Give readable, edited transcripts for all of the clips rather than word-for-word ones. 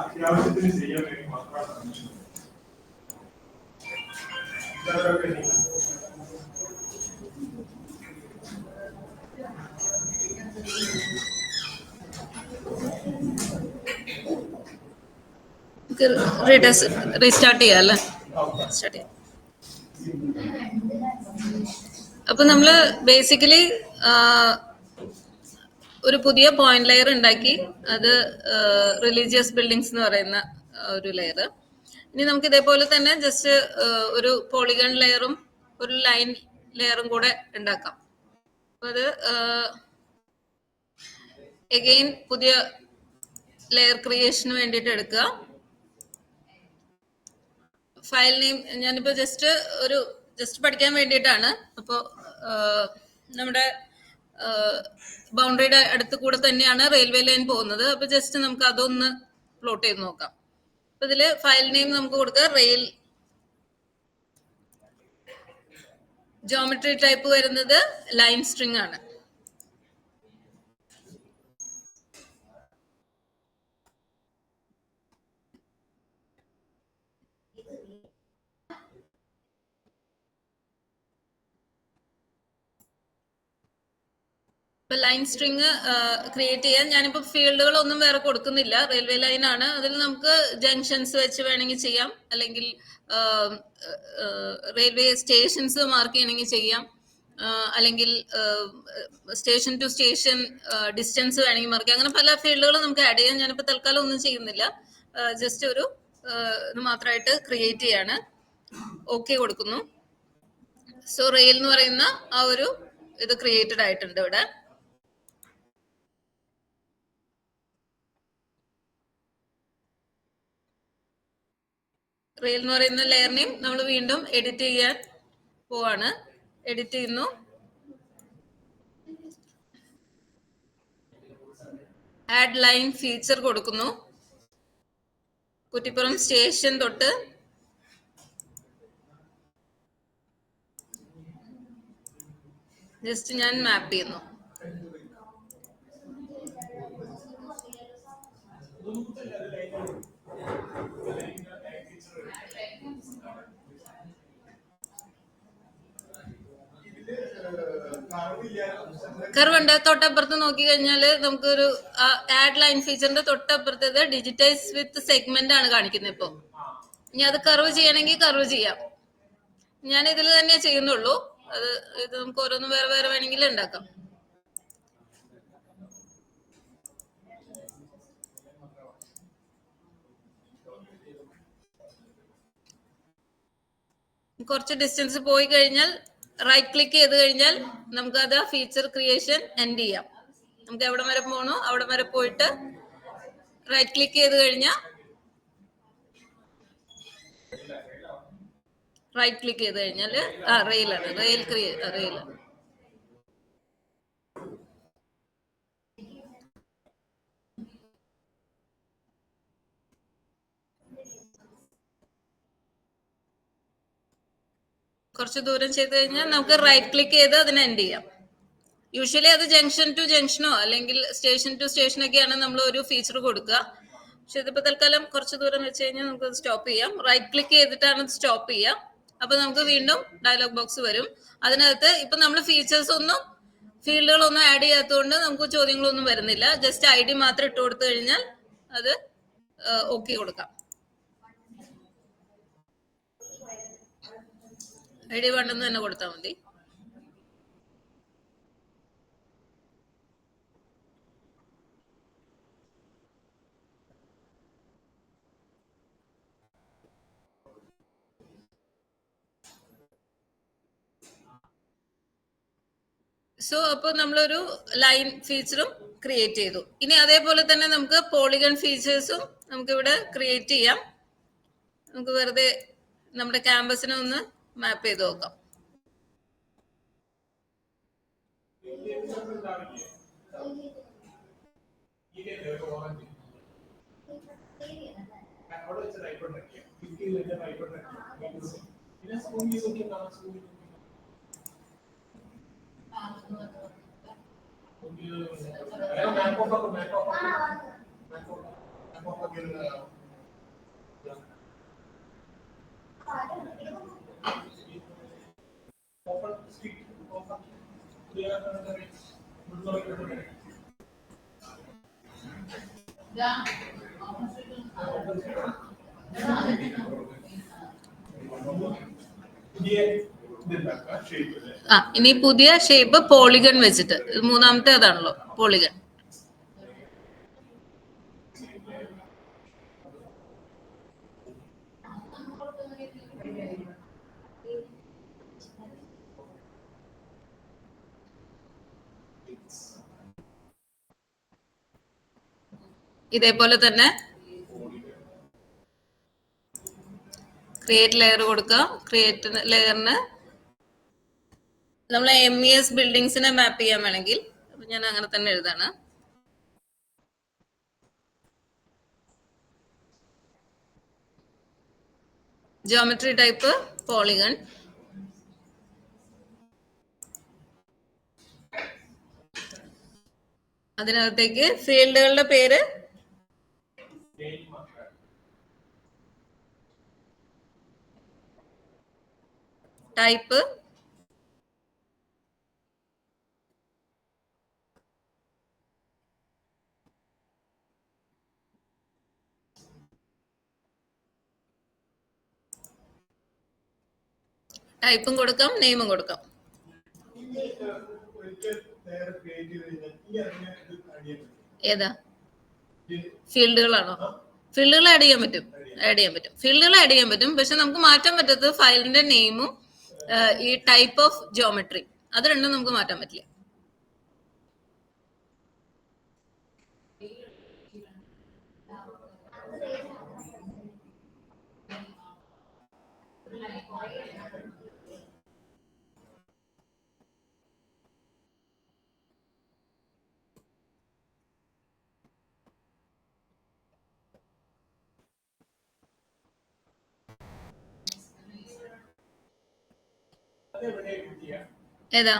അത്യാവശ്യത്തിന് ചെയ്യാൻ വേണ്ടി മാത്രമാണ്. റീസ്റ്റാർട്ട് ചെയ്യാം അല്ലേ? സ്റ്റാർട്ട് ചെയ്യാം. അപ്പൊ നമ്മള് ബേസിക്കലി ഒരു പുതിയ പോയിന്റ് ലെയർ ഉണ്ടാക്കി, അത് റിലീജിയസ് ബിൽഡിങ്സ് എന്ന് പറയുന്ന ഒരു ലെയർ. ഇനി നമുക്ക് ഇതേപോലെ തന്നെ ജസ്റ്റ് ഒരു പോളിഗൺ ലെയറും ഒരു ലൈൻ ലെയറും കൂടെ ഉണ്ടാക്കാം. അപ്പൊ അത് എഗെയിൻ പുതിയ ലെയർ ക്രിയേഷന് വേണ്ടിയിട്ട് എടുക്കുക. ഫയൽ നെയിം ഞാനിപ്പോ ജസ്റ്റ് പഠിക്കാൻ വേണ്ടിയിട്ടാണ്. അപ്പോൾ നമ്മുടെ ബൗണ്ടറിയുടെ അടുത്ത് കൂടെ തന്നെയാണ് റെയിൽവേ ലൈൻ പോകുന്നത്. അപ്പൊ ജസ്റ്റ് നമുക്ക് അതൊന്ന് പ്ലോട്ട് ചെയ്ത് നോക്കാം. അപ്പൊ ഇതില് ഫയൽ നെയിം നമുക്ക് കൊടുക്കുക റെയിൽ. ജോമെട്രി ടൈപ്പ് വരുന്നത് ലൈൻ സ്ട്രിങ് ആണ്. ലൈൻ സ്ട്രിങ് ക്രിയേറ്റ് ചെയ്യാൻ ഞാനിപ്പോ ഫീൽഡുകളൊന്നും വേറെ കൊടുക്കുന്നില്ല. റെയിൽവേ ലൈൻ ആണ്. അതിൽ നമുക്ക് ജംഗ്ഷൻസ് വെച്ച് വേണമെങ്കിൽ ചെയ്യാം, അല്ലെങ്കിൽ റെയിൽവേ സ്റ്റേഷൻസ് മാർക്ക് ചെയ്യണമെങ്കിൽ ചെയ്യാം, അല്ലെങ്കിൽ സ്റ്റേഷൻ ടു സ്റ്റേഷൻ ഡിസ്റ്റൻസ് വേണമെങ്കിൽ മാർക്ക് ചെയ്യാം. അങ്ങനെ പല ഫീൽഡുകളും നമുക്ക് ആഡ് ചെയ്യാം. ഞാനിപ്പോ തൽക്കാലം ഒന്നും ചെയ്യുന്നില്ല. ജസ്റ്റ് ഒരു ഇത് മാത്രമായിട്ട് ക്രിയേറ്റ് ചെയ്യാണ്. ഓക്കെ കൊടുക്കുന്നു. സോ റെയിൽ എന്ന് പറയുന്ന ആ ഒരു ഇത് ക്രിയേറ്റഡ് ആയിട്ടുണ്ട് ഇവിടെ. റെയിൽ എന്ന് പറയുന്ന ലെയറിനെയും നമ്മൾ വീണ്ടും എഡിറ്റ് ചെയ്യാൻ പോവാണ്. എഡിറ്റ് ചെയ്യുന്നു. ആഡ് ലൈൻ ഫീച്ചർ കൊടുക്കുന്നു. കുറ്റിപ്പുറം സ്റ്റേഷൻ തൊട്ട് ജസ്റ്റ് ഞാൻ മാപ്പ് ചെയ്യുന്നു. കർവുണ്ട്. തൊട്ടപ്പുറത്ത് നോക്കി കഴിഞ്ഞാല് നമുക്കൊരു ആഡ് ലൈൻ ഫീച്ചറിന്റെ തൊട്ടപ്പുറത്തേത് ഡിജിറ്റൈസ് വിത്ത് സെഗ്മെന്റ് ആണ് കാണിക്കുന്നത്. ഇപ്പൊ ഇനി അത് കർവ് ചെയ്യണമെങ്കിൽ കർവ് ചെയ്യാം. ഞാൻ ഇതിൽ തന്നെ ചെയ്യുന്നുള്ളൂ. ഇത് നമുക്ക് ഓരോന്നും വേറെ വേറെ വേണമെങ്കിൽ ഉണ്ടാക്കാം. കുറച്ച് ഡിസ്റ്റൻസ് പോയി കഴിഞ്ഞാൽ റൈറ്റ് ക്ലിക്ക് ചെയ്ത് കഴിഞ്ഞാൽ നമുക്ക് അത് ഫീച്ചർ ക്രിയേഷൻ എൻഡ് ചെയ്യാം. നമുക്ക് എവിടെ വരെ പോകണോ അവിടെ വരെ പോയിട്ട് റൈറ്റ് ക്ലിക്ക് ചെയ്ത് കഴിഞ്ഞാൽ റൈറ്റ് ക്ലിക്ക് ചെയ്ത് കഴിഞ്ഞാൽ റെയിലാണ്. റെയിലാണ്. കുറച്ച് ദൂരം ചെയ്ത് കഴിഞ്ഞാൽ നമുക്ക് റൈറ്റ് ക്ലിക്ക് ചെയ്ത് അതിനെ എൻഡ് ചെയ്യാം. യൂഷ്വലി അത് ജംഗ്ഷൻ ടു ജംഗ്ഷനോ അല്ലെങ്കിൽ സ്റ്റേഷൻ ടു സ്റ്റേഷനൊക്കെയാണ് നമ്മൾ ഒരു ഫീച്ചർ കൊടുക്കുക. പക്ഷെ ഇതിപ്പോ തൽക്കാലം കുറച്ച് ദൂരം വെച്ച് കഴിഞ്ഞാൽ നമുക്ക് അത് സ്റ്റോപ്പ് ചെയ്യാം. റൈറ്റ് ക്ലിക്ക് ചെയ്തിട്ടാണ് അത് സ്റ്റോപ്പ് ചെയ്യുക. അപ്പൊ നമുക്ക് വീണ്ടും ഡയലോഗ് ബോക്സ് വരും. അതിനകത്ത് ഇപ്പൊ നമ്മൾ ഫീൽഡുകളൊന്നും ആഡ് ചെയ്യാത്തതുകൊണ്ട് നമുക്ക് ചോദ്യങ്ങളൊന്നും വരുന്നില്ല. ജസ്റ്റ് ID മാത്രം ഇട്ട് കൊടുത്തു കഴിഞ്ഞാൽ അത് ഓക്കെ കൊടുക്കാം. ID വേണ്ടെന്ന് തന്നെ കൊടുത്താൽ മതി. സോ അപ്പൊ നമ്മളൊരു ലൈൻ ഫീച്ചറും ക്രിയേറ്റ് ചെയ്തു. ഇനി അതേപോലെ തന്നെ നമുക്ക് പോളിഗൺ ഫീച്ചേഴ്സും നമുക്ക് ഇവിടെ ക്രിയേറ്റ് ചെയ്യാം. നമുക്ക് വെറുതെ നമ്മുടെ ക്യാമ്പസിനെ ഒന്ന് മാപ്പ് ചെയ്ത് നോക്കാം. അവിടെ വെച്ച് റൈറ്റ് പിന്നെ സ്കൂൾ സ്കൂൾ ഇനി പുതിയ ഷേപ്പ് പോളിഗൺ വെച്ചിട്ട് മൂന്നാമത്തെ അതാണല്ലോ പോളിഗൺ. ഇതേപോലെ തന്നെ ക്രിയേറ്റ് ലെയർ കൊടുക്കുക. ക്രിയേറ്റ് ലെയറിന് നമ്മൾ MES ബിൽഡിങ്സിനെ മാപ്പ് ചെയ്യാൻ വേണമെങ്കിൽ ഞാൻ അങ്ങനെ തന്നെ എഴുതാണ്. Geometry type polygon. അതിനകത്തേക്ക് ഫീൽഡുകളുടെ പേര് ടൈപ്പ് ടൈപ്പും കൊടുക്കാം, നെയിമും കൊടുക്കാം. ഏതാ ഫീൽഡുകളാണോ? ഫീൽഡുകൾ ആഡ് ചെയ്യാൻ പറ്റും. ഫീൽഡുകൾ ആഡ് ചെയ്യാൻ പറ്റും. പക്ഷെ നമുക്ക് മാറ്റാൻ പറ്റത്തത് ഫയലിന്റെ നെയിമും ഈ ടൈപ്പ് ഓഫ് ജിയോമെട്രി, അത് രണ്ടും നമുക്ക് മാറ്റാൻ പറ്റില്ല. ഏതാ?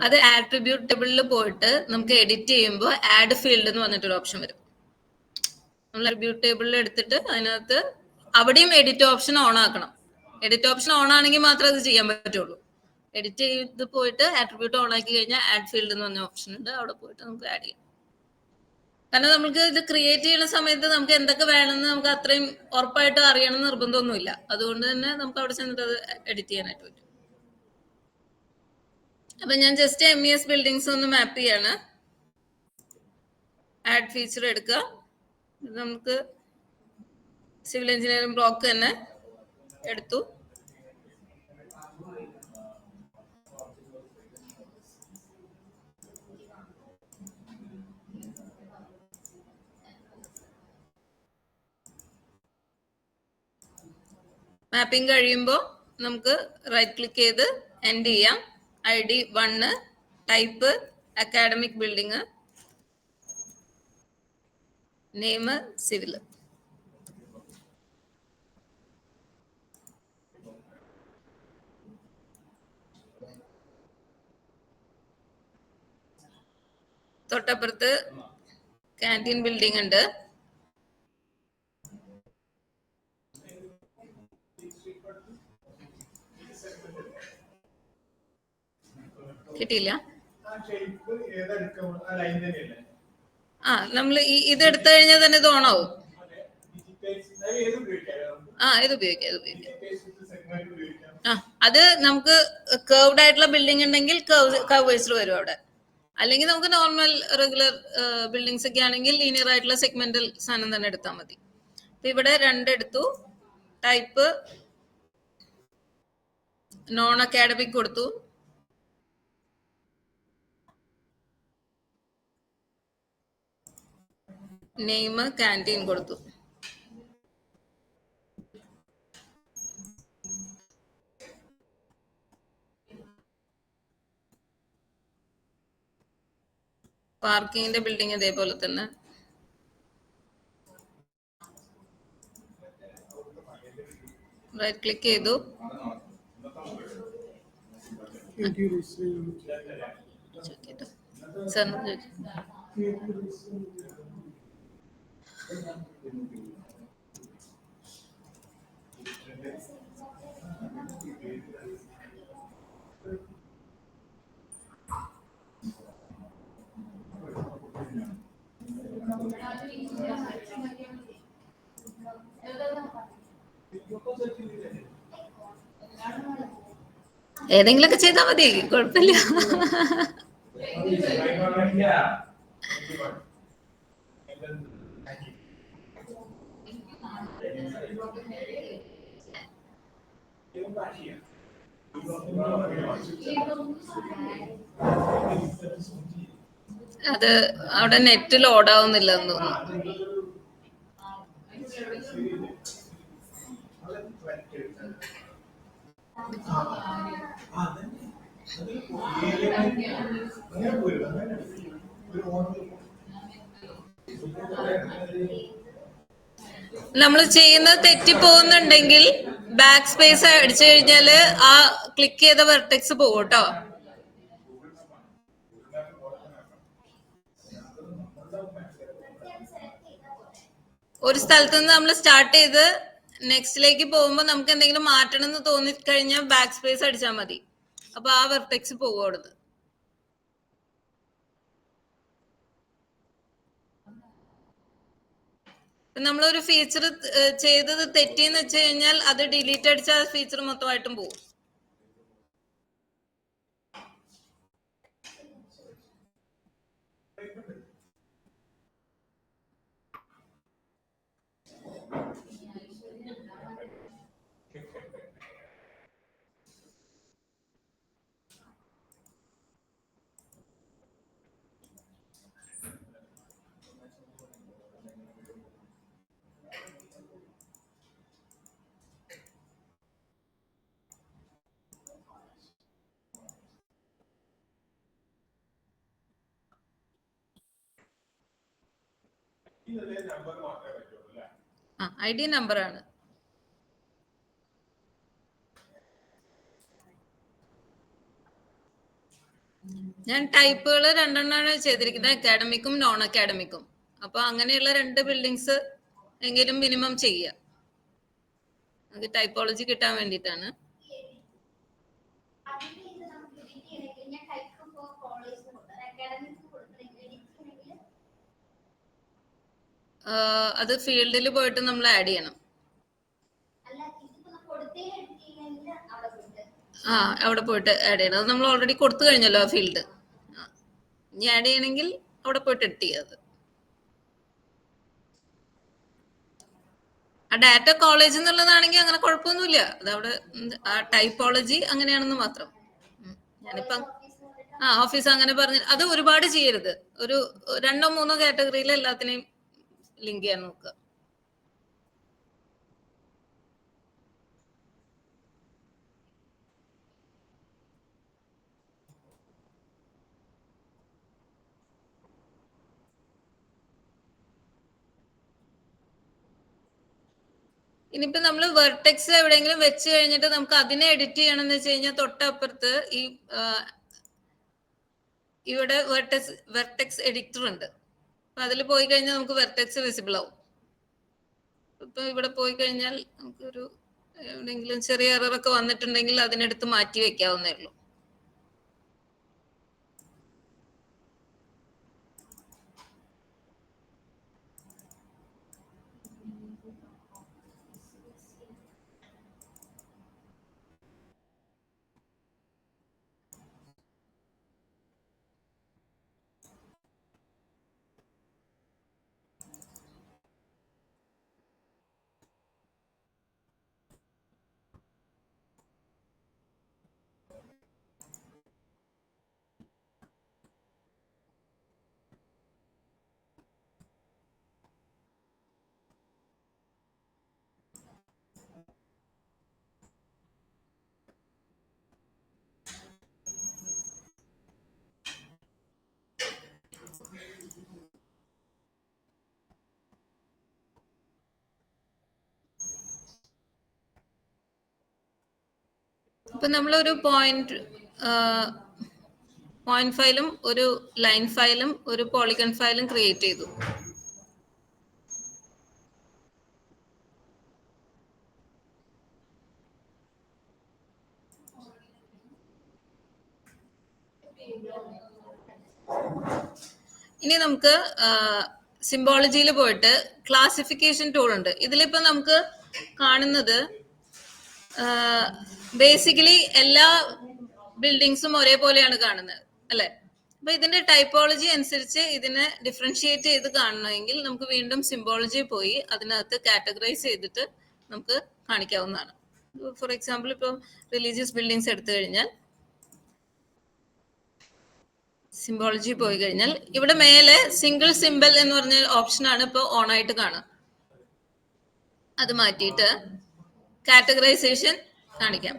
അത് ആട്രിബ്യൂട്ട് ടേബിളിൽ പോയിട്ട് നമുക്ക് എഡിറ്റ് ചെയ്യുമ്പോൾ ആഡ് ഫീൽഡ് എന്ന് പറഞ്ഞിട്ടൊരു ഓപ്ഷൻ വരും. നമ്മൾ ആട്രിബ്യൂട്ട് ടേബിളിൽ എടുത്തിട്ട് അതിനകത്ത് അവിടെയും എഡിറ്റ് ഓപ്ഷൻ ഓൺ ആക്കണം. എഡിറ്റ് ഓപ്ഷൻ ഓൺ ആണെങ്കിൽ മാത്രമേ അത് ചെയ്യാൻ പറ്റുള്ളൂ. എഡിറ്റ് ചെയ്ത് പോയിട്ട് ആട്രിബ്യൂട്ട് ഓൺ ആക്കി കഴിഞ്ഞാൽ ആഡ് ഫീൽഡ് എന്ന് പറഞ്ഞ ഓപ്ഷൻ ഉണ്ട്, അവിടെ പോയിട്ട് നമുക്ക് ആഡ് ചെയ്യാം. കാരണം നമുക്ക് ഇത് ക്രിയേറ്റ് ചെയ്യുന്ന സമയത്ത് നമുക്ക് എന്തൊക്കെ വേണമെന്ന് നമുക്ക് അത്രയും ഉറപ്പായിട്ട് അറിയണം നിർബന്ധമൊന്നുമില്ല. അതുകൊണ്ട് തന്നെ നമുക്ക് അവിടെ ചെന്നിട്ട് അത് എഡിറ്റ് ചെയ്യാനായിട്ട് പറ്റും. അപ്പൊ ഞാൻ ജസ്റ്റ് MES ബിൽഡിങ്സ് ഒന്ന് മാപ്പ് ചെയ്യാണ്. ആഡ് ഫീച്ചർ എടുക്കുക. നമുക്ക് സിവിൽ എഞ്ചിനീയറിംഗ് ബ്ലോക്ക് തന്നെ എടുത്തു. മാപ്പിംഗ് കഴിയുമ്പോൾ നമുക്ക് റൈറ്റ് ക്ലിക്ക് ചെയ്ത് എൻഡ് ചെയ്യാം. ID 1, type academic building, name civil. തൊട്ടപ്പുറത്ത് ക്യാൻറ്റീൻ ബിൽഡിംഗ് ഉണ്ട്. കിട്ടിയില്ല? നമ്മൾ ഇത് എടുത്തു കഴിഞ്ഞാൽ തന്നെ ഇത് ഓണാവും. ഇത് ഉപയോഗിക്കാം. അത് നമുക്ക് കർവ്ഡ് ആയിട്ടുള്ള ബിൽഡിംഗ് ഉണ്ടെങ്കിൽ കർവേഴ്സ് വരും അവിടെ. അല്ലെങ്കിൽ നമുക്ക് നോർമൽ റെഗുലർ ബിൽഡിങ്സ് ഒക്കെ ആണെങ്കിൽ ലീനിയർ ആയിട്ടുള്ള സെഗ്മെന്റൽ സാധനം തന്നെ എടുത്താൽ മതി. ഇവിടെ 2 എടുത്തു. ടൈപ്പ് നോൺ അക്കാഡമിക് കൊടുത്തു. നെയിം ക്യാൻറ്റീൻ കൊടുത്തു. പാർക്കിങ്ങിന്റെ ബിൽഡിംഗ് ഇതേപോലെ തന്നെ. റൈറ്റ് ക്ലിക്ക് ചെയ്തു. സാറിന് ഏതെങ്കിലുമൊക്കെ ചെയ്താൽ മതി, കുഴപ്പമില്ല. അത് അവിടെ നെറ്റ് ലോഡ് ആവുന്നില്ലെന്ന് തോന്നുന്നു. നമ്മൾ ചെയ്യുന്നത് തെറ്റിപ്പോകുന്നുണ്ടെങ്കിൽ ബാക്ക് സ്പേസ് അടിച്ചു കഴിഞ്ഞാല് ആ ക്ലിക്ക് ചെയ്ത വെർട്ടെക്സ് പോകും കേട്ടോ. ഒരു സ്ഥലത്ത് നിന്ന് നമ്മൾ സ്റ്റാർട്ട് ചെയ്ത് നെക്സ്റ്റിലേക്ക് പോകുമ്പോൾ നമുക്ക് എന്തെങ്കിലും മാറ്റണം എന്ന് തോന്നിക്കഴിഞ്ഞാൽ ബാക്ക് സ്പേസ് അടിച്ചാൽ മതി. അപ്പൊ ആ വെർട്ടെക്സ് പോകും അവിടുന്ന്. നമ്മളൊരു ഫീച്ചർ ചെയ്തത് തെറ്റിന്ന് വെച്ച് കഴിഞ്ഞാൽ അത് ഡിലീറ്റ് അടിച്ചാൽ ആ ഫീച്ചർ മൊത്തമായിട്ടും പോകും. ID നമ്പർ ആണ്. ഞാൻ ടൈപ്പുകൾ രണ്ടെണ്ണമാണ് ചെയ്തിരിക്കുന്നത്, അക്കാഡമിക്കും നോൺ അക്കാഡമിക്കും. അപ്പൊ അങ്ങനെയുള്ള 2 ബിൽഡിങ്സ് എങ്കിലും മിനിമം ചെയ്യുക. അത് ടൈപ്പോളജി കിട്ടാൻ വേണ്ടിയിട്ടാണ്. അത് ഫീൽഡിൽ പോയിട്ട് നമ്മൾ ആഡ് ചെയ്യണം. അവിടെ പോയിട്ട് ആഡ് ചെയ്യണം. അത് നമ്മൾ ഓൾറെഡി കൊടുത്തു കഴിഞ്ഞല്ലോ ആ ഫീൽഡ്. ഇനി ആഡ് ചെയ്യണമെങ്കിൽ അവിടെ പോയിട്ട് എഡിറ്റ് ചെയ്യാം. ആ ഡാറ്റ കോളേജ് എന്നുള്ളതാണെങ്കിൽ അങ്ങനെ കുഴപ്പമൊന്നുമില്ല. അതവിടെ ആ ടൈപ്പോളജി അങ്ങനെയാണെന്ന് മാത്രം. ഞാനിപ്പം ഓഫീസ് അങ്ങനെ പറഞ്ഞു. അത് ഒരുപാട് ചെയ്യരുത്. ഒരു 2 3 കാറ്റഗറിയിൽ എല്ലാത്തിനെയും ലിങ്ക് ചെയ്യാൻ നോക്കുക. ഇനിയിപ്പോ നമ്മൾ വെർട്ടെക്സ് എവിടെയെങ്കിലും വെച്ച് കഴിഞ്ഞിട്ട് നമുക്ക് അതിനെ എഡിറ്റ് ചെയ്യണമെന്ന് വെച്ച് കഴിഞ്ഞാൽ തൊട്ടപ്പുറത്ത് ഈ ഇവിടെ വെർട്ടെക്സ് എഡിറ്റർ ഉണ്ട്. അപ്പൊ അതിൽ പോയി കഴിഞ്ഞാൽ നമുക്ക് വെർട്ടെക്സ് വിസിബിൾ ആവും. ഇപ്പൊ ഇവിടെ പോയി കഴിഞ്ഞാൽ നമുക്കൊരു എവിടെയെങ്കിലും ചെറിയ എററൊക്കെ വന്നിട്ടുണ്ടെങ്കിൽ അതിനെടുത്ത് മാറ്റി വെക്കാവുന്നേ ഉള്ളൂ. ഇപ്പൊ നമ്മളൊരു പോയിന്റ് ഫയലും ഒരു ലൈൻ ഫയലും ഒരു പോളിഗൺ ഫയലും ക്രിയേറ്റ് ചെയ്തു. ഇനി നമുക്ക് സിംബോളജിയിൽ പോയിട്ട് ക്ലാസിഫിക്കേഷൻ ടൂൾ ഉണ്ട്. ഇതിലിപ്പോ നമുക്ക് കാണുന്നത് ബേസിക്കലി എല്ലാ ബിൽഡിങ്സും ഒരേപോലെയാണ് കാണുന്നത് അല്ലെ. അപ്പൊ ഇതിന്റെ ടൈപ്പോളജി അനുസരിച്ച് ഇതിനെ ഡിഫറൻഷിയേറ്റ് ചെയ്ത് കാണണമെങ്കിൽ നമുക്ക് വീണ്ടും സിംബോളജി പോയി അതിനകത്ത് കാറ്റഗറൈസ് ചെയ്തിട്ട് നമുക്ക് കാണിക്കാവുന്നതാണ്. ഫോർ എക്സാമ്പിൾ ഇപ്പം റിലീജിയസ് ബിൽഡിങ്സ് എടുത്തു കഴിഞ്ഞാൽ സിംബോളജി പോയി കഴിഞ്ഞാൽ ഇവിടെ മേലെ സിംഗിൾ സിംബൽ എന്ന് പറഞ്ഞ ഓപ്ഷനാണ് ഇപ്പോൾ ഓൺ ആയിട്ട് കാണുക. അത് മാറ്റിയിട്ട് കാറ്റഗറൈസേഷൻ കാണിക്കാം.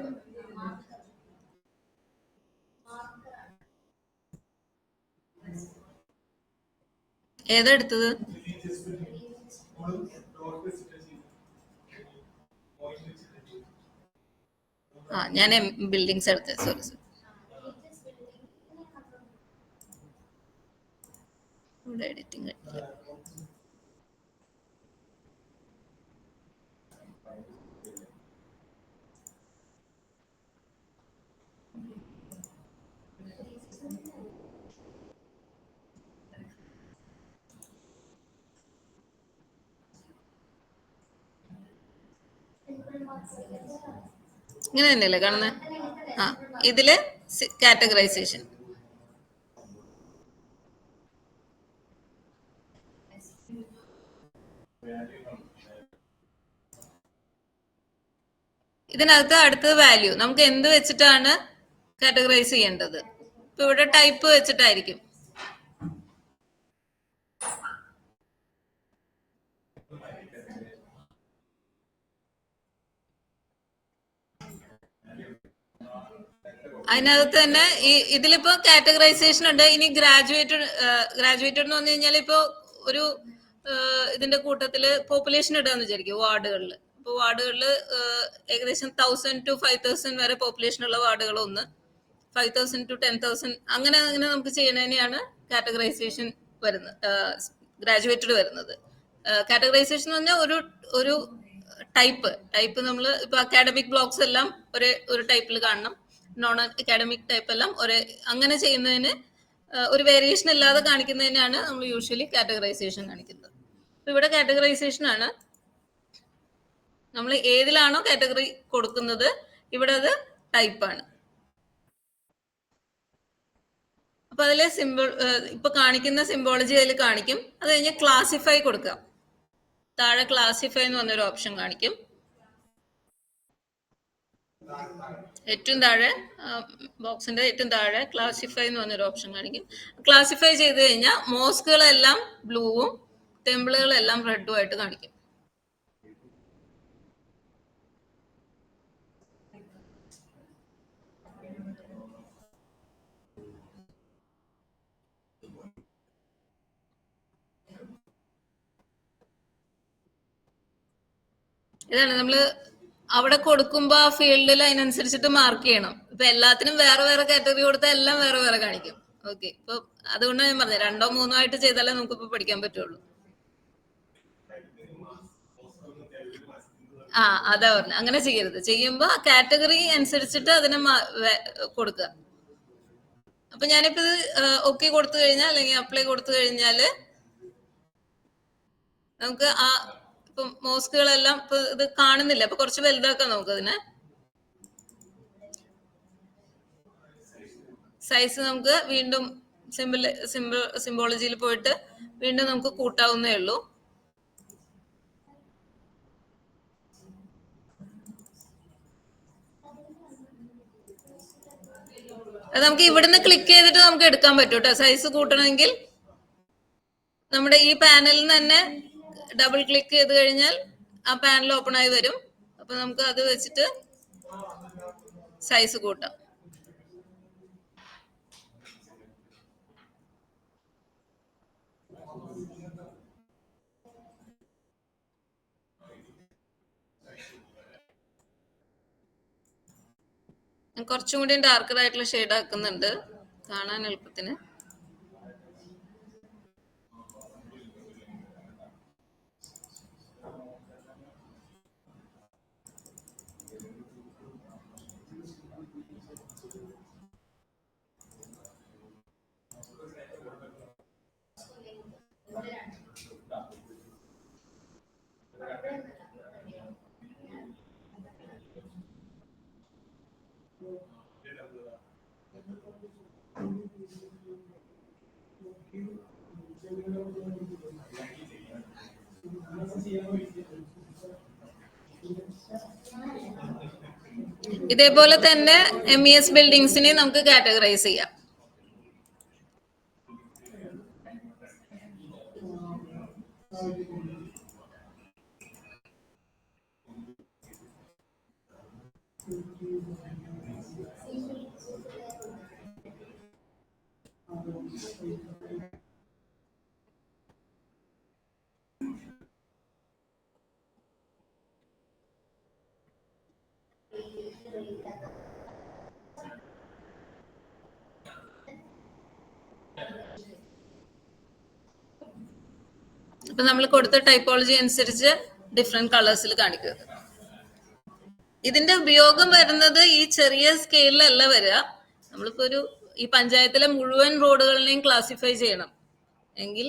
ഏതാ എടുത്തത്? ഞാൻ ബിൽഡിങ്സ് എടുത്തത്. സോറി ഇവിടെ എഡിറ്റിംഗ് ഇങ്ങനെ തന്നെയല്ലേ കാണുന്നത്? ഇതില് കാറ്റഗറൈസേഷൻ. ഇതിനകത്ത് അടുത്തത് വാല്യൂ. നമുക്ക് എന്ത് വെച്ചിട്ടാണ് കാറ്റഗറൈസ് ചെയ്യേണ്ടത്? ഇപ്പൊ ഇവിടെ ടൈപ്പ് വെച്ചിട്ടായിരിക്കും. അതിനകത്ത് തന്നെ ഇതിലിപ്പോ കാറ്റഗറൈസേഷൻ ഉണ്ട്. ഇനി ഗ്രാജുവേറ്റഡ് എന്ന് പറഞ്ഞു കഴിഞ്ഞാൽ ഇപ്പോ ഒരു ഇതിന്റെ കൂട്ടത്തില് പോപ്പുലേഷൻ ഇടാന്ന് വിചാരിക്കും വാർഡുകളിൽ. ഇപ്പൊ വാർഡുകളിൽ ഏകദേശം 1000 to 5000 വരെ പോപ്പുലേഷൻ ഉള്ള വാർഡുകൾ ഒന്ന്, 5000 to 10,000 അങ്ങനെ നമുക്ക് ചെയ്യണതിനെയാണ് കാറ്റഗറൈസേഷൻ വരുന്നത്, ഗ്രാജുവേറ്റഡ് വരുന്നത്. കാറ്റഗറൈസേഷൻ എന്ന് പറഞ്ഞാൽ ഒരു ടൈപ്പ് നമ്മൾ ഇപ്പൊ അക്കാഡമിക് ബ്ലോക്സ് എല്ലാം ഒരു ടൈപ്പിൽ കാണണം, നോൺ അക്കാഡമിക് ടൈപ്പ് എല്ലാം അങ്ങനെ ചെയ്യുന്നതിന് ഒരു വേരിയേഷൻ ഇല്ലാതെ കാണിക്കുന്നതിനാണ് നമ്മൾ യൂഷ്വലി കാറ്റഗറൈസേഷൻ കാണിക്കുന്നത്. അപ്പൊ ഇവിടെ കാറ്റഗറൈസേഷൻ ആണ്. നമ്മൾ ഏതിലാണോ കാറ്റഗറി കൊടുക്കുന്നത് ഇവിടെ അത് ടൈപ്പാണ്. അപ്പൊ അതിലെ ഇപ്പൊ കാണിക്കുന്ന സിംബോളജി അതിൽ കാണിക്കും. അത് കഴിഞ്ഞ് ക്ലാസിഫൈ കൊടുക്കാം. താഴെ ക്ലാസിഫൈ എന്ന് പറഞ്ഞൊരു ഓപ്ഷൻ കാണിക്കും. ഏറ്റവും താഴെ ബോക്സിന്റെ ഏറ്റവും താഴെ ക്ലാസിഫൈ എന്ന് പറഞ്ഞൊരു ഓപ്ഷൻ കാണിക്കും. ക്ലാസിഫൈ ചെയ്ത് കഴിഞ്ഞാൽ മോസ്കുകളെല്ലാം ബ്ലൂവും ടെമ്പിളുകളെല്ലാം റെഡും ആയിട്ട് കാണിക്കും. ഇതാണ് നമ്മള് അവിടെ കൊടുക്കുമ്പോ ആ ഫീൽഡിൽ അതിനനുസരിച്ചിട്ട് മാർക്ക് ചെയ്യണം. ഇപ്പൊ എല്ലാത്തിനും വേറെ വേറെ കാറ്റഗറി കൊടുത്താൽ എല്ലാം വേറെ വേറെ കാണിക്കും. ഓക്കെ, ഇപ്പൊ അതുകൊണ്ടാണ് ഞാൻ പറഞ്ഞത് 2 or 3 ആയിട്ട് ചെയ്താലേ നമുക്ക് ഇപ്പൊ പഠിക്കാൻ പറ്റുള്ളൂ. അതാ പറഞ്ഞു, അങ്ങനെ ചെയ്യരുത്. ചെയ്യുമ്പോ കാറ്റഗറി അനുസരിച്ചിട്ട് അതിനെ കൊടുക്കുക. അപ്പൊ ഞാനിപ്പോ ഇത് ഓക്കെ കൊടുത്തു കഴിഞ്ഞാൽ അല്ലെങ്കിൽ അപ്ലൈ കൊടുത്തു കഴിഞ്ഞാല് നമുക്ക് ഇപ്പൊ മോസ്കുകളെല്ലാം ഇപ്പൊ ഇത് കാണുന്നില്ല. അപ്പൊ കുറച്ച് വലുതാക്കാം നമുക്ക് അതിനെ. സൈസ് നമുക്ക് വീണ്ടും സിംബോളജിയിൽ പോയിട്ട് വീണ്ടും നമുക്ക് കൂട്ടാവുന്നേ ഉള്ളൂ. അത് നമുക്ക് ഇവിടുന്ന് ക്ലിക്ക് ചെയ്തിട്ട് നമുക്ക് എടുക്കാൻ പറ്റും കേട്ടോ. സൈസ് കൂട്ടണമെങ്കിൽ നമ്മുടെ ഈ പാനലിൽ നിന്ന് തന്നെ ഡബിൾ ക്ലിക്ക് ചെയ്ത് കഴിഞ്ഞാൽ ആ പാനൽ ഓപ്പൺ ആയി വരും. അപ്പൊ നമുക്ക് അത് വെച്ചിട്ട് സൈസ് കൂട്ടാം. ഞാൻ കുറച്ചും കൂടി ഡാർക്കർ ആയിട്ടുള്ള ഷെയ്ഡ് ആക്കുന്നുണ്ട് കാണാൻ എളുപ്പത്തിന്. ഇതേപോലെ തന്നെ MES ബിൽഡിങ്സിനെ നമുക്ക് കാറ്റഗറൈസ് ചെയ്യാം. അപ്പൊ നമ്മൾ കൊടുത്ത ടൈപ്പോളജി അനുസരിച്ച് ഡിഫറെന്റ് കളേഴ്സിൽ കാണിക്കുക. ഇതിന്റെ ഉപയോഗം വരുന്നത് ഈ ചെറിയ സ്കെയിലല്ല വരിക. നമ്മളിപ്പോ ഈ പഞ്ചായത്തിലെ മുഴുവൻ റോഡുകളിനെയും ക്ലാസിഫൈ ചെയ്യണം എങ്കിൽ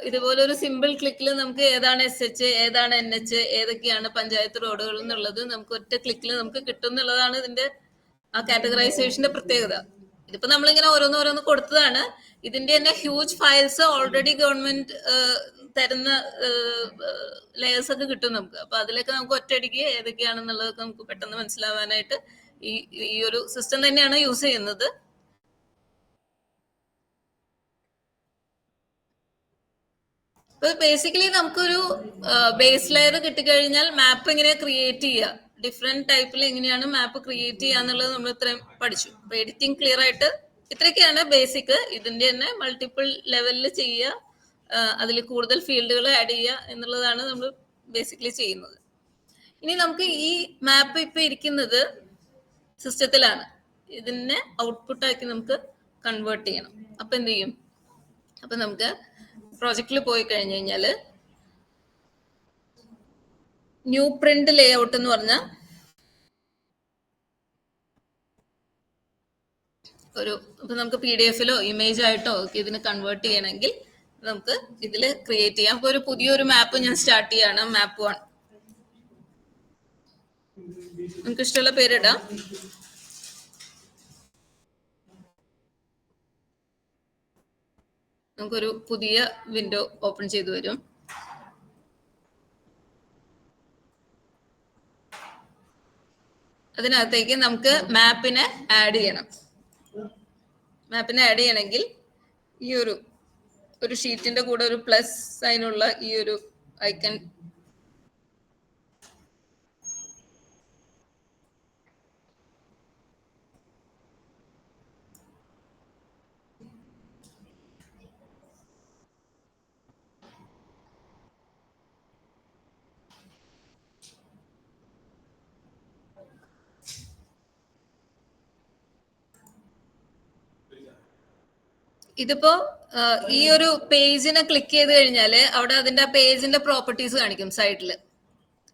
ഇതുപോലെ ഒരു സിമ്പിൾ ക്ലിക്കിൽ നമുക്ക് ഏതാണ് SH, ഏതാണ് NH, ഏതൊക്കെയാണ് പഞ്ചായത്ത് റോഡുകൾ എന്നുള്ളത് നമുക്ക് ഒറ്റ ക്ലിക്കിൽ നമുക്ക് കിട്ടും എന്നുള്ളതാണ് ഇതിന്റെ ആ കാറ്റഗറൈസേഷന്റെ പ്രത്യേകത. ഇതിപ്പോ നമ്മളിങ്ങനെ ഓരോന്നോരോന്ന് കൊടുത്തതാണ്. ഇതിന്റെ തന്നെ ഹ്യൂജ് ഫയൽസ് ഓൾറെഡി ഗവൺമെന്റ് തരുന്ന ലെയേഴ്സ് ഒക്കെ കിട്ടും നമുക്ക്. അപ്പൊ അതിലൊക്കെ നമുക്ക് ഒറ്റയടിക്ക് ഏതൊക്കെയാണെന്നുള്ളതൊക്കെ നമുക്ക് പെട്ടെന്ന് മനസ്സിലാവാനായിട്ട് ഈ ഒരു സിസ്റ്റം തന്നെയാണ് യൂസ് ചെയ്യുന്നത്. ബേസിക്കലി നമുക്കൊരു ബേസ് ലെയർ കിട്ടിക്കഴിഞ്ഞാൽ മാപ്പ് എങ്ങനെ ക്രിയേറ്റ് ചെയ്യുക, ഡിഫറെന്റ് ടൈപ്പിൽ എങ്ങനെയാണ് മാപ്പ് ക്രിയേറ്റ് ചെയ്യുക എന്നുള്ളത് നമ്മൾ ഇത്രയും പഠിച്ചു. അപ്പൊ എഡിറ്റിംഗ് ക്ലിയർ ആയിട്ട് ഇത്രയൊക്കെയാണ് ബേസിക്. ഇതിന്റെ തന്നെ മൾട്ടിപ്പിൾ ലെവലിൽ ചെയ്യുക, അതിൽ കൂടുതൽ ഫീൽഡുകൾ ആഡ് ചെയ്യുക എന്നുള്ളതാണ് നമ്മൾ ബേസിക്കലി ചെയ്യുന്നത്. ഇനി നമുക്ക് ഈ മാപ്പ് ഇപ്പൊ ഇരിക്കുന്നത് സിസ്റ്റത്തിലാണ്. ഇതിനെ ഔട്ട്പുട്ട് ആക്കി നമുക്ക് കൺവേർട്ട് ചെയ്യണം. അപ്പൊ എന്ത് ചെയ്യും? അപ്പൊ നമുക്ക് പ്രോജക്റ്റിൽ പോയി കഴിഞ്ഞു കഴിഞ്ഞാല് ന്യൂ പ്രിന്റ് ലേഔട്ട് എന്ന് പറഞ്ഞ ഇപ്പൊ നമുക്ക് PDF-ലോ ഇമേജ് ആയിട്ടോ ഒക്കെ ഇതിന് കൺവേർട്ട് ചെയ്യണമെങ്കിൽ നമുക്ക് ഇതിൽ ക്രിയേറ്റ് ചെയ്യാം. അപ്പൊ ഒരു പുതിയൊരു മാപ്പ് ഞാൻ സ്റ്റാർട്ട് ചെയ്യാണ്. മാപ്പ് 1 നമുക്ക് ഇഷ്ടമുള്ള പേരിടാം. നമുക്കൊരു പുതിയ വിൻഡോ ഓപ്പൺ ചെയ്തു വരും. അതിനകത്തേക്ക് നമുക്ക് മാപ്പിനെ ആഡ് ചെയ്യണം. മാപ്പിനെ ആഡ് ചെയ്യണമെങ്കിൽ ഈ ഒരു ഷീറ്റിന്റെ കൂടെ ഒരു പ്ലസ് സൈനുള്ള ഈ ഒരു ഐക്കൺ ഇതിപ്പോ ഈ ഒരു പേജിനെ ക്ലിക്ക് ചെയ്ത് കഴിഞ്ഞാല് അവിടെ അതിന്റെ പേജിന്റെ പ്രോപ്പർട്ടീസ് കാണിക്കും സൈഡില്.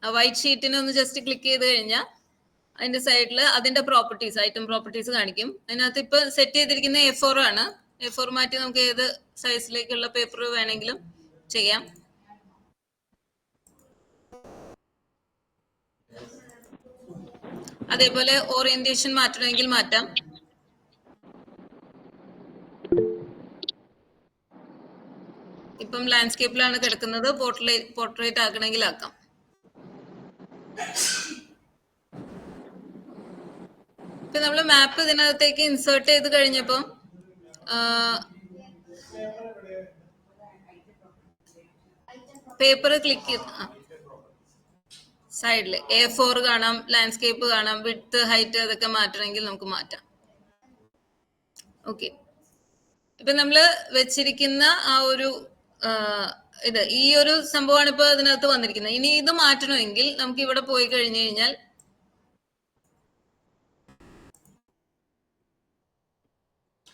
ആ വൈറ്റ് ഷീറ്റിനെ ഒന്ന് ജസ്റ്റ് ക്ലിക്ക് ചെയ്ത് കഴിഞ്ഞാൽ അതിന്റെ സൈഡിൽ അതിന്റെ പ്രോപ്പർട്ടീസ്, ഐറ്റം പ്രോപ്പർട്ടീസ് കാണിക്കും. അതിനകത്ത് ഇപ്പൊ സെറ്റ് ചെയ്തിരിക്കുന്ന A4 ആണ്. A4 മാറ്റി നമുക്ക് ഏത് സൈസിലേക്കുള്ള പേപ്പർ വേണമെങ്കിലും ചെയ്യാം. അതേപോലെ ഓറിയന്റേഷൻ മാറ്റണമെങ്കിൽ മാറ്റാം. ഇപ്പം ലാൻഡ്സ്കേപ്പിലാണ് കിടക്കുന്നത്, പോർട്രേറ്റ് ആക്കണമെങ്കിൽ ആക്കാം. ഇപ്പൊ നമ്മൾ മാപ്പ് ഇതിനകത്തേക്ക് ഇൻസേർട്ട് ചെയ്ത് കഴിഞ്ഞപ്പം പേപ്പർ ക്ലിക്ക് ചെയ്ത് സൈഡില് A4 കാണാം, ലാൻഡ്സ്കേപ്പ് കാണാം, വിഡ്ത്ത്, ഹൈറ്റ് അതൊക്കെ മാറ്റണമെങ്കിൽ നമുക്ക് മാറ്റാം. ഓക്കെ, ഇപ്പൊ നമ്മള് വെച്ചിരിക്കുന്ന ആ ഒരു ഈ ഒരു സംഭവമാണ് ഇപ്പൊ ഇതിനകത്ത് വന്നിരിക്കുന്നത്. ഇനി ഇത് മാറ്റണമെങ്കിൽ നമുക്ക് ഇവിടെ പോയി കഴിഞ്ഞു കഴിഞ്ഞാൽ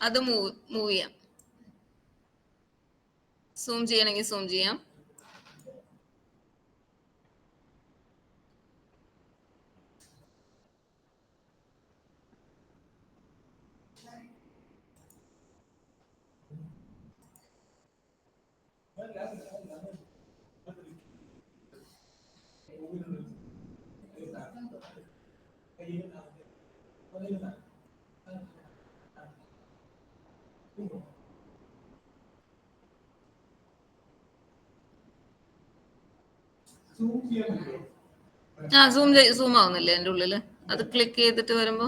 അത് മൂവ് ചെയ്യാം. സൂം ചെയ്യണമെങ്കിൽ സൂം ചെയ്യാം. സൂം ആവുന്നില്ലേ എൻ്റെ ഉള്ളില്? അത് ക്ലിക്ക് ചെയ്തിട്ട് വരുമ്പോ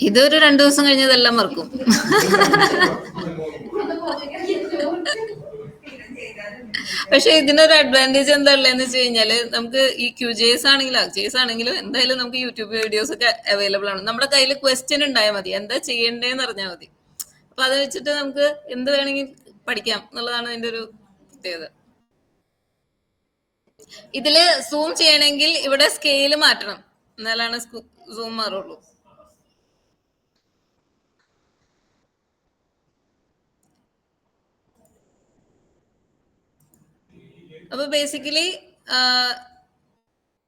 ഇതൊരു 2 ദിവസം കഴിഞ്ഞതെല്ലാം മറക്കും. പക്ഷെ ഇതിനൊരു അഡ്വാൻറ്റേജ് എന്താ ഉള്ളതെന്ന് വെച്ച് കഴിഞ്ഞാല് നമുക്ക് ഈ QGIS ആണെങ്കിലും ArcGIS ആണെങ്കിലും എന്തായാലും നമുക്ക് യൂട്യൂബ് വീഡിയോസ് ഒക്കെ അവൈലബിൾ ആണ്. നമ്മുടെ കയ്യിൽ ക്വസ്റ്റ്യൻ ഉണ്ടായാൽ മതി, എന്താ ചെയ്യേണ്ടതെന്ന് അറിഞ്ഞാൽ മതി. അപ്പൊ അത് വെച്ചിട്ട് നമുക്ക് എന്ത് വേണമെങ്കിൽ പഠിക്കാം എന്നുള്ളതാണ് അതിന്റെ ഒരു പ്രത്യേകത. ഇതില് സൂം ചെയ്യണമെങ്കിൽ ഇവിടെ സ്കെയില് മാറ്റണം, എന്നാലാണ് സൂം മാറുള്ളൂ. അപ്പൊ ബേസിക്കലി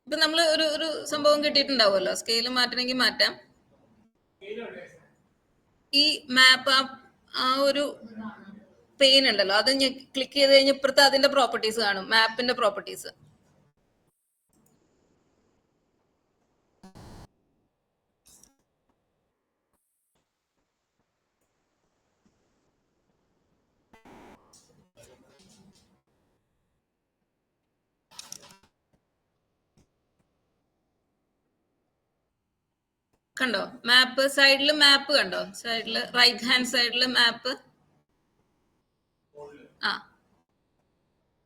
ഇപ്പൊ നമ്മൾ ഒരു സംഭവം കിട്ടിയിട്ടുണ്ടാവുമല്ലോ, സ്കെയില് മാറ്റണമെങ്കിൽ മാറ്റാം. ഈ മാപ്പ് ആ ഒരു പെയിൻ ഉണ്ടല്ലോ, അത് ക്ലിക്ക് ചെയ്ത് കഴിഞ്ഞാൽ ഇപ്പുറത്ത് അതിന്റെ പ്രോപ്പർട്ടീസ് കാണും, മാപ്പിന്റെ പ്രോപ്പർട്ടീസ്. കണ്ടോ മാപ്പ്? സൈഡില് മാപ്പ് കണ്ടോ? സൈഡില് റൈറ്റ് ഹാൻഡ് സൈഡില് മാപ്പ്. ആ,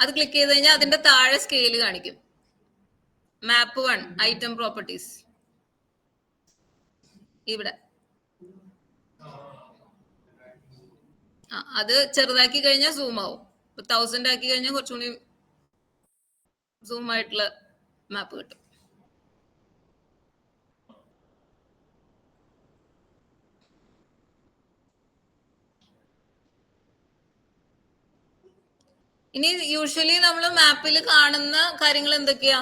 അത് ക്ലിക്ക് ചെയ്ത് കഴിഞ്ഞാൽ അതിന്റെ താഴെ സ്കെയില് കാണിക്കും. മാപ്പ് 1 ഐറ്റം പ്രോപ്പർട്ടീസ് ഇവിടെ. അത് ചെറുതാക്കി കഴിഞ്ഞാൽ സൂം ആവും. 1000 ആക്കി കഴിഞ്ഞാൽ കുറച്ചുകൂടി സൂം ആയിട്ടുള്ള മാപ്പ് കിട്ടും. ഇനി യൂഷ്വലി നമ്മൾ മാപ്പിൽ കാണുന്ന കാര്യങ്ങൾ എന്തൊക്കെയാ?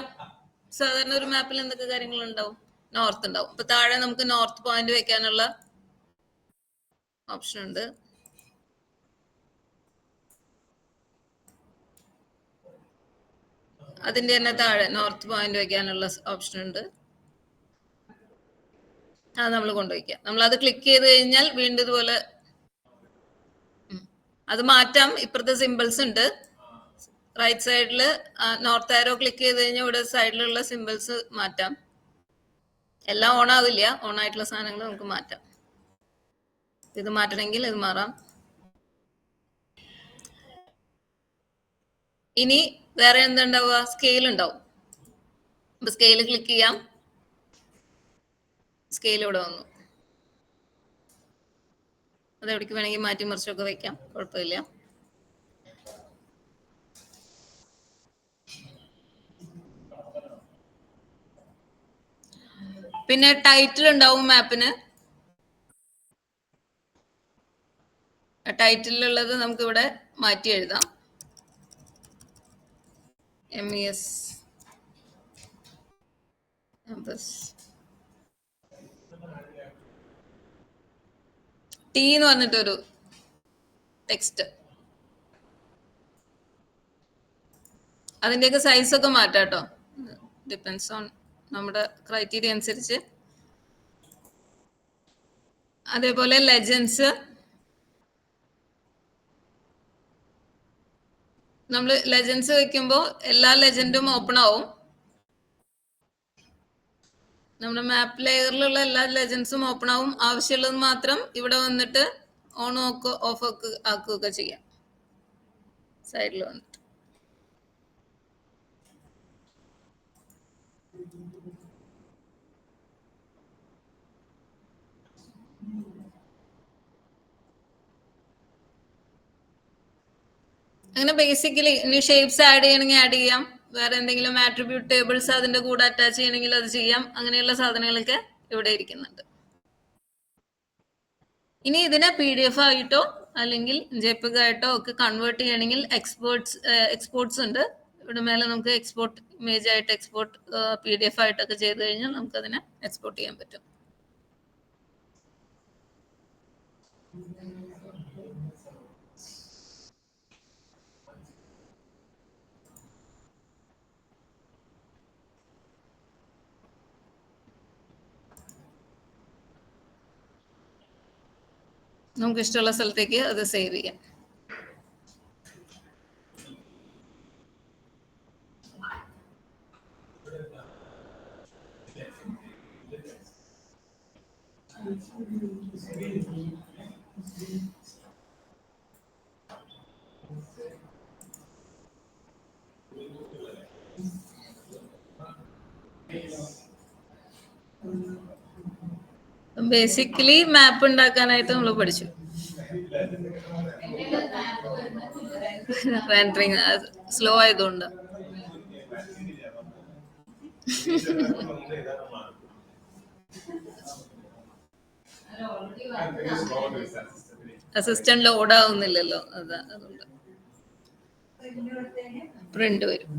സാധാരണ ഒരു മാപ്പിൽ എന്തൊക്കെ കാര്യങ്ങൾ ഉണ്ടാവും? നോർത്ത് ഉണ്ടാവും. അപ്പൊ താഴെ നമുക്ക് നോർത്ത് പോയിന്റ് വെക്കാനുള്ള ഓപ്ഷൻ ഉണ്ട്. അതിന്റെ തന്നെ താഴെ നോർത്ത് പോയിന്റ് വെക്കാനുള്ള ഓപ്ഷൻ ഉണ്ട്. അത് നമ്മൾ കൊണ്ടുവയ്ക്കാം. നമ്മൾ അത് ക്ലിക്ക് ചെയ്ത് കഴിഞ്ഞാൽ വീണ്ടും ഇതുപോലെ അത് മാറ്റാം. ഇപ്പുറത്തെ സിമ്പിൾസ് ഉണ്ട് റൈറ്റ് സൈഡില്. നോർത്ത് ആരോ ക്ലിക്ക് ചെയ്ത് കഴിഞ്ഞാൽ ഇവിടെ സൈഡിലുള്ള സിമ്പിൾസ് മാറ്റാം. എല്ലാം ഓൺ ആവില്ല, ഓൺ ആയിട്ടുള്ള സാധനങ്ങൾ നമുക്ക് മാറ്റാം. ഇത് മാറ്റണമെങ്കിൽ ഇത് മാറാം. ഇനി വേറെ എന്തുണ്ടാവുക? സ്കെയിൽ ഉണ്ടാവും. അപ്പൊ സ്കെയിൽ ക്ലിക്ക് ചെയ്യാം. സ്കെയിൽ ഇവിടെ വന്നു. അത് എവിടേക്ക് വേണമെങ്കിൽ മാറ്റി മറിച്ചൊക്കെ വെക്കാം, കുഴപ്പമില്ല. പിന്നെ ടൈറ്റിൽ ഉണ്ടാവും മാപ്പിന്. ടൈറ്റിലുള്ളത് നമുക്ക് ഇവിടെ മാറ്റി എഴുതാം. MES T എന്ന് പറഞ്ഞിട്ടൊരു ടെക്സ്റ്റ്. അതിന്റെയൊക്കെ സൈസ് ഒക്കെ മാറ്റാം കേട്ടോ, ഡിപ്പെൻസ് ഓൺ നമ്മുടെ ക്രൈറ്റീരിയ അനുസരിച്ച്. അതേപോലെ ലെജൻസ്, നമ്മൾ ലെജൻസ് വെക്കുമ്പോൾ എല്ലാ ലെജൻഡും ഓപ്പൺ ആവും. നമ്മുടെ മാപ്പ് ലെയറിലുള്ള എല്ലാ ലെജൻസും ഓപ്പൺ ആവും. ആവശ്യമുള്ളത് മാത്രം ഇവിടെ വന്നിട്ട് ഓൺ ഓഫ് ആക്കുകയൊക്കെ ചെയ്യാം സൈഡിൽ വന്നിട്ട്. അങ്ങനെ ബേസിക്കലി ഇനി ഷേപ്സ് ആഡ് ചെയ്യണമെങ്കിൽ ആഡ് ചെയ്യാം. വേറെ എന്തെങ്കിലും ആട്രിബ്യൂട്ട് ടേബിൾസ് അതിന്റെ കൂടെ അറ്റാച്ച് ചെയ്യണമെങ്കിൽ അത് ചെയ്യാം. അങ്ങനെയുള്ള സാധനങ്ങളൊക്കെ ഇവിടെ ഇരിക്കുന്നുണ്ട്. ഇനി ഇതിനെ PDF ആയിട്ടോ അല്ലെങ്കിൽ JPEG ആയിട്ടോ ഒക്കെ കൺവേർട്ട് ചെയ്യണമെങ്കിൽ എക്സ്പോർട്ട്സ് ഉണ്ട്. ഇവിടെ മേലെ നമുക്ക് എക്സ്പോർട്ട് ഇമേജ് ആയിട്ട് എക്സ്പോർട്ട് PDF ആയിട്ടൊക്കെ ചെയ്ത് കഴിഞ്ഞാൽ നമുക്ക് അതിനെ എക്സ്പോർട്ട് ചെയ്യാൻ പറ്റും. നമുക്ക് ഇഷ്ടമുള്ള സ്ഥലത്തേക്ക് അത് സേവ് ചെയ്യാം. ബേസിക്കലി മാപ്പ് ഉണ്ടാക്കാനായിട്ട് നമ്മൾ പഠിച്ചു. റെൻഡറിങ് സ്ലോ ആയതുകൊണ്ട് അസിസ്റ്റന്റ് ലോഡ് ആവുന്നില്ലല്ലോ, അതുകൊണ്ട് പ്രിന്റ് വരും.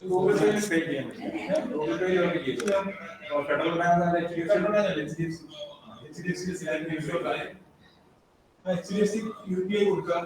Google Pay is paid here. Google Pay you have to give. Federal Bank and HDFC is like mutual bank. HDFC UPI കൊടുക്കുക.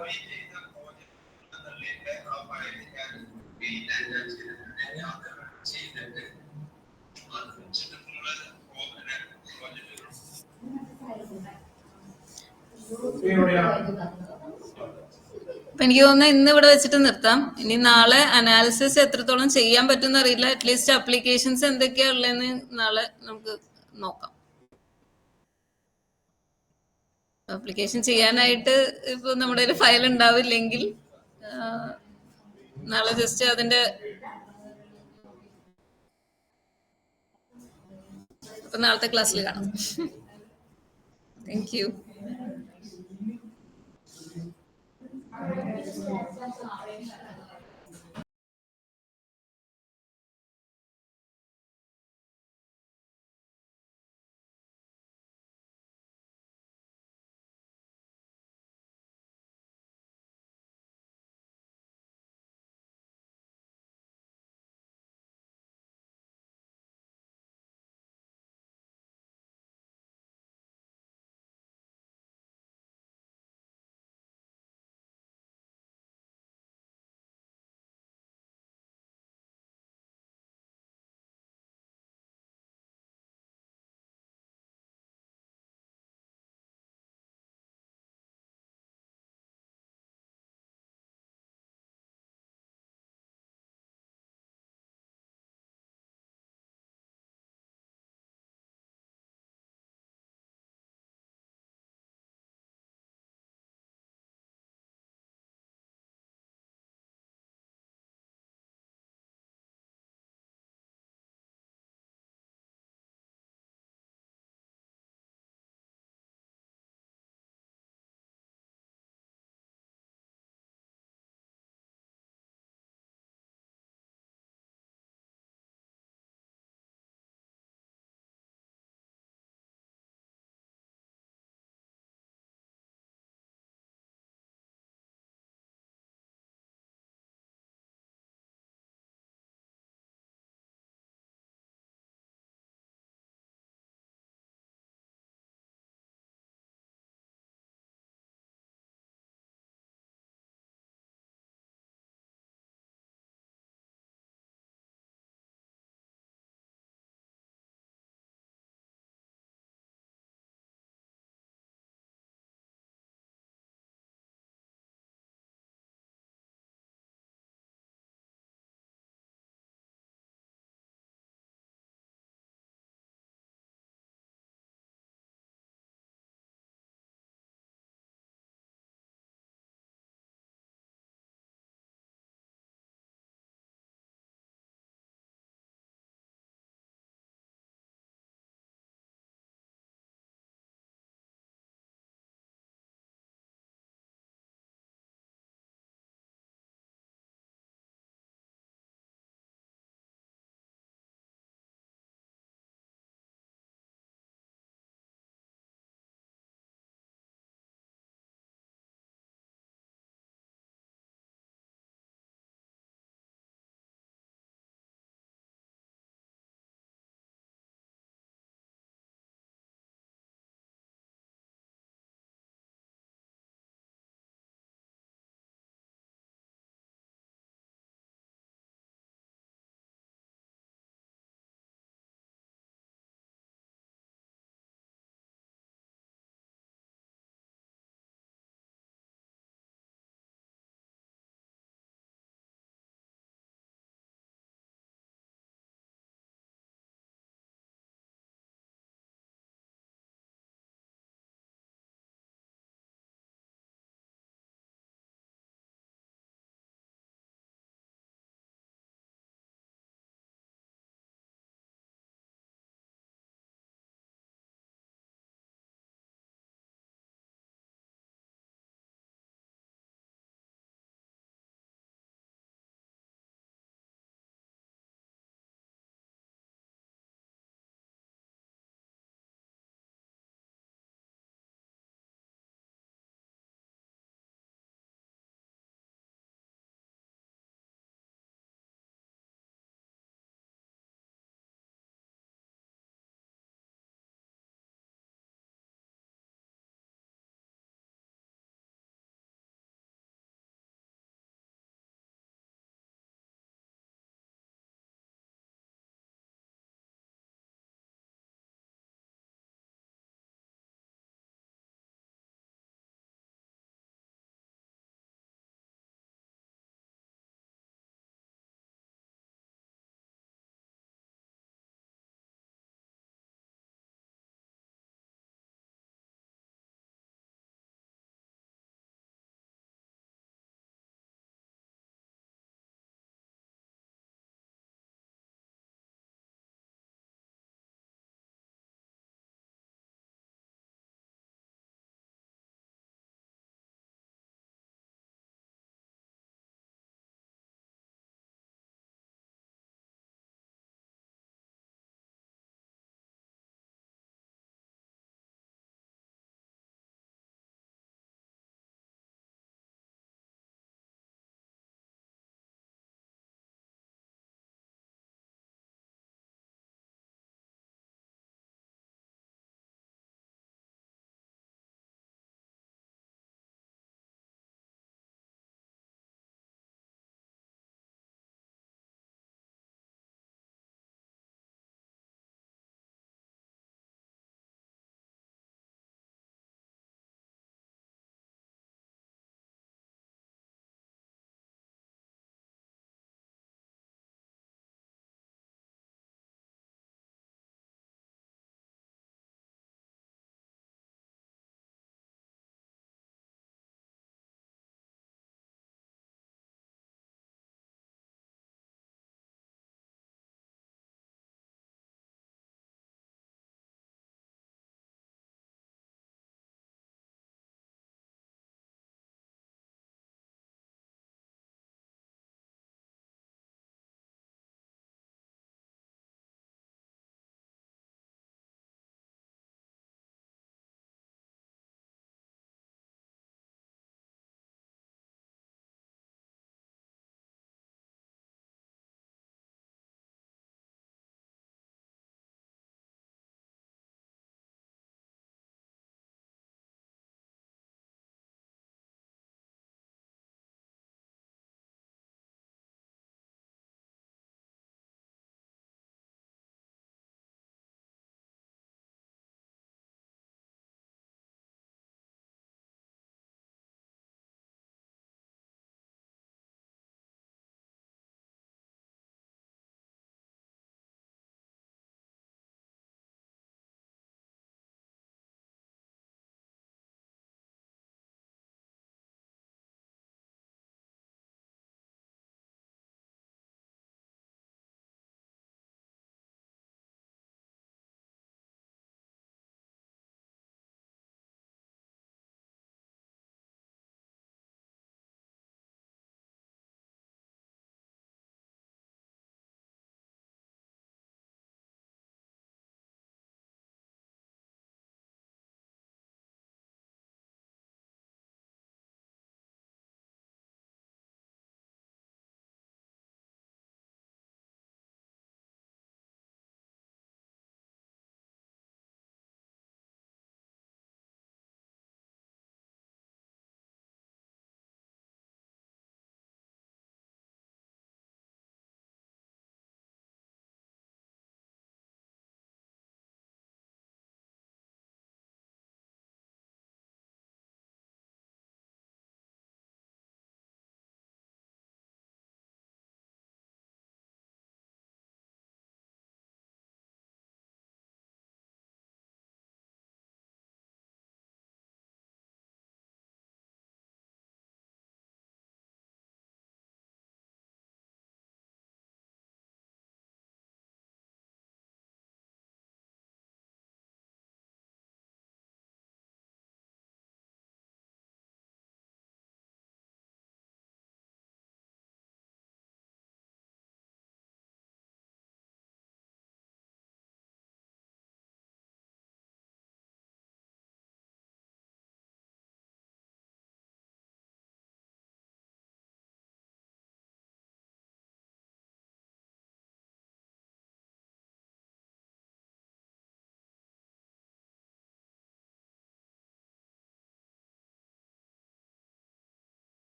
അപ്പൊ എനിക്ക് തോന്നുന്നു ഇന്ന് ഇവിടെ വെച്ചിട്ട് നിർത്താം. ഇനി നാളെ അനാലിസിസ് എത്രത്തോളം ചെയ്യാൻ പറ്റുമെന്ന് അറിയില്ല. അറ്റ്ലീസ്റ്റ് അപ്ലിക്കേഷൻസ് എന്തൊക്കെയാ ഉള്ളതെന്ന് നാളെ നമുക്ക് നോക്കാം. അപ്ലിക്കേഷൻ ചെയ്യാനായിട്ട് ഇപ്പൊ നമ്മുടെ ഒരു ഫയൽ ഉണ്ടാവില്ലെങ്കിൽ നാളെ ജസ്റ്റ് അതിന്റെ അപ്പൊ നാളത്തെ ക്ലാസ്സിൽ കാണാം. Thank you.